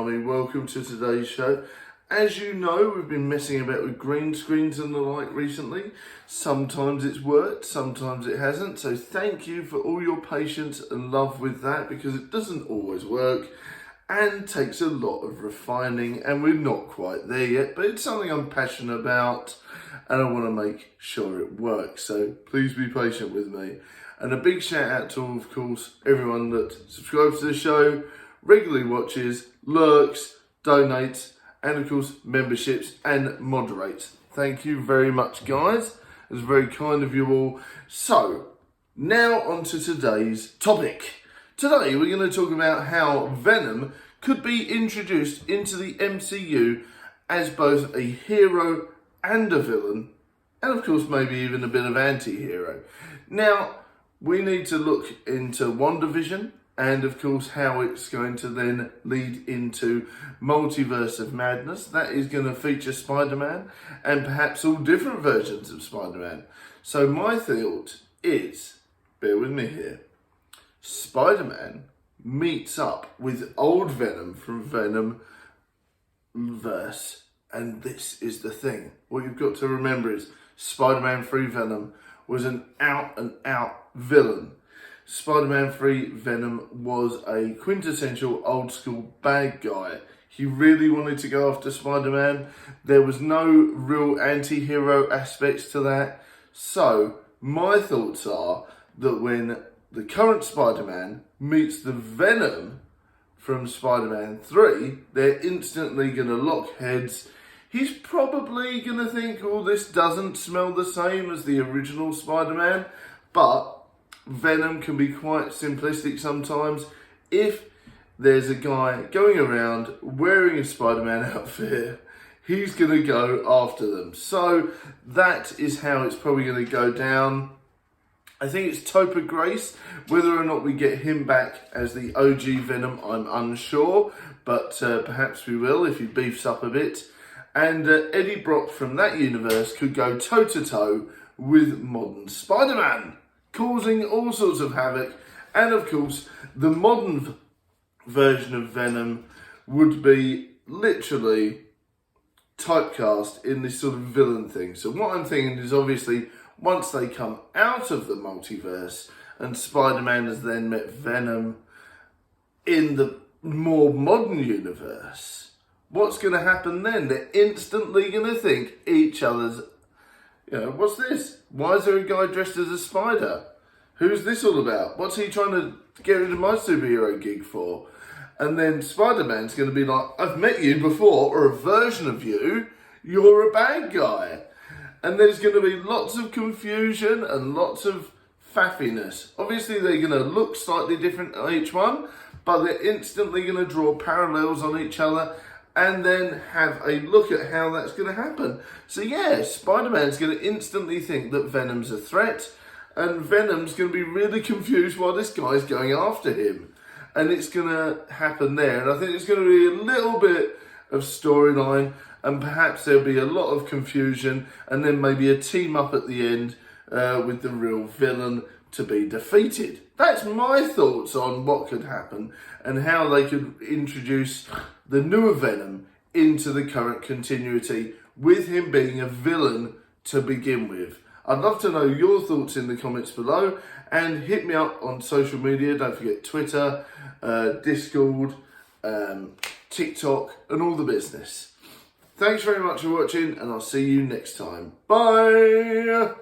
Barmy, welcome to today's show. As you know, we've been messing about with green screens and the like recently. Sometimes it's worked, sometimes it hasn't. So thank you for all your patience and love with that, because it doesn't always work and takes a lot of refining, and we're not quite there yet, but it's something I'm passionate about and I want to make sure it works. So please be patient with me. And a big shout out to, of course, everyone that subscribes to the show, regularly watches, lurks, donates, and of course memberships and moderates. Thank you very much, guys. It's very kind of you all. So now on to today's topic. Today we're going to talk about how Venom could be introduced into the MCU as both a hero and a villain, and of course maybe even a bit of anti-hero. Now we need to look into WandaVision, and of course how it's going to then lead into Multiverse of Madness. That is going to feature Spider-Man and perhaps all different versions of Spider-Man. So my thought is, bear with me here, Spider-Man meets up with old Venom from Venom Multiverse, and this is the thing. What you've got to remember is Spider-Man 3 Venom was an out-and-out villain. Spider-Man 3 Venom was a quintessential old-school bad guy. He really wanted to go after Spider-Man. There was no real anti-hero aspects to that. So my thoughts are that when the current Spider-Man meets the Venom from Spider-Man 3, they're instantly going to lock heads. He's probably going to think, oh, this doesn't smell the same as the original Spider-Man, but Venom can be quite simplistic sometimes. If there's a guy going around wearing a Spider-Man outfit, he's going to go after them. So that is how it's probably going to go down. I think it's Topher Grace. Whether or not we get him back as the OG Venom, I'm unsure, but perhaps we will if he beefs up a bit. And Eddie Brock from that universe could go toe-to-toe with modern Spider-Man, causing all sorts of havoc. And of course, the modern version of Venom would be literally typecast in this sort of villain thing. So what I'm thinking is, obviously, once they come out of the multiverse and Spider-Man has then met Venom in the more modern universe, what's going to happen then? They're instantly going to think each other's, what's this? Why is there a guy dressed as a spider? Who's this all about? What's he trying to get rid of my superhero gig for? And then Spider-Man's going to be like, I've met you before, or a version of you. You're a bad guy. And there's going to be lots of confusion and lots of faffiness. Obviously, they're going to look slightly different on each one, but they're instantly going to draw parallels on each other and then have a look at how that's going to happen. So yeah, Spider-Man's going to instantly think that Venom's a threat, and Venom's going to be really confused why this guy's going after him. And it's going to happen there. And I think it's going to be a little bit of storyline, and perhaps there'll be a lot of confusion, and then maybe a team up at the end with the real villain to be defeated. That's my thoughts on what could happen and how they could introduce the newer Venom into the current continuity, with him being a villain to begin with. I'd love to know your thoughts in the comments below, and hit me up on social media. Don't forget Twitter, Discord, TikTok, and all the business. Thanks very much for watching, and I'll see you next time. Bye!